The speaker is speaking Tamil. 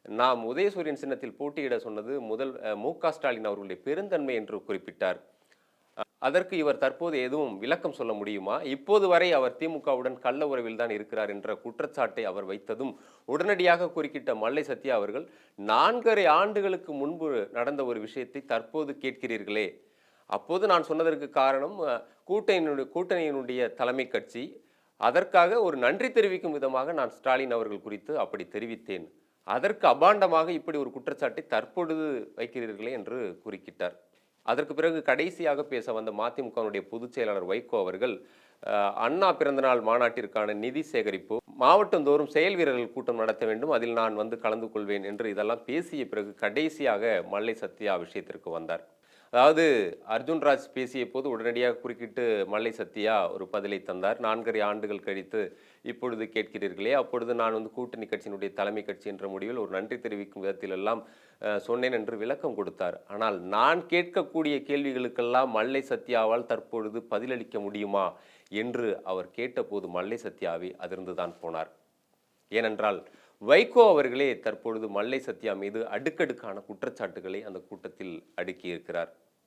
நாம் உதயசூரியன் சின்னத்தில் போட்டியிட சொன்னது மு.க.ஸ்டாலின் அவர்களுடைய பெருந்தன்மை என்று குறிப்பிட்டார். அதற்கு இவர் தற்போது எதுவும் விளக்கம் சொல்ல முடியுமா? இப்போது வரை அவர் திமுகவுடன் கள்ள உறவில் தான் இருக்கிறார் என்ற குற்றச்சாட்டை அவர் வைத்ததும் உடனடியாக குறுக்கிட்ட மல்லை சத்யா அவர்கள் 4½ ஆண்டுகளுக்கு முன்பு நடந்த ஒரு விஷயத்தை தற்போது கேட்கிறீர்களே, அப்போது நான் சொன்னதற்கு காரணம் கூட்டணியினுடைய தலைமை கட்சி, அதற்காக ஒரு நன்றி தெரிவிக்கும் விதமாக நான் ஸ்டாலின் அவர்கள் குறித்து அப்படி தெரிவித்தேன். அதற்கு அபாண்டமாக இப்படி ஒரு குற்றச்சாட்டை தற்பொழுது வைக்கிறீர்களே என்று குறுக்கிட்டார். அதற்கு பிறகு கடைசியாக பேச வந்த மதிமுகவுடைய பொதுச் செயலாளர் வைகோ அவர்கள் அண்ணா பிறந்தநாள் மாநாட்டிற்கான நிதி சேகரிப்பு மாவட்டந்தோறும் செயல் வீரர்கள் கூட்டம் நடத்த வேண்டும், அதில் நான் வந்து கலந்து கொள்வேன் என்று இதெல்லாம் பேசிய பிறகு கடைசியாக மல்லை சத்யா விஷயத்திற்கு வந்தார். அதாவது அர்ஜுன்ராஜ் பேசிய போது உடனடியாக குறுக்கிட்டு மல்லை சத்யா ஒரு பதிலை தந்தார். 4½ ஆண்டுகள் கழித்து இப்பொழுது கேட்கிறீர்களே, அப்பொழுது நான் வந்து கூட்டணி கட்சியினுடைய தலைமை கட்சி என்ற முடிவில் ஒரு நன்றி தெரிவிக்கும் விதத்தில் எல்லாம் சொன்னேன் என்று விளக்கம் கொடுத்தார். ஆனால் நான் கேட்கக்கூடிய கேள்விகளுக்கெல்லாம் மல்லை சத்யாவால் தற்பொழுது பதிலளிக்க முடியுமா என்று அவர் கேட்டபோது மல்லை சத்யாவை அதிர்ந்துதான் போனார். ஏனென்றால் வைகோ அவர்களே தற்பொழுது மல்லை சத்யா மீது அடுக்கடுக்கான குற்றச்சாட்டுகளை அந்த கூட்டத்தில் அடுக்கியிருக்கிறார்.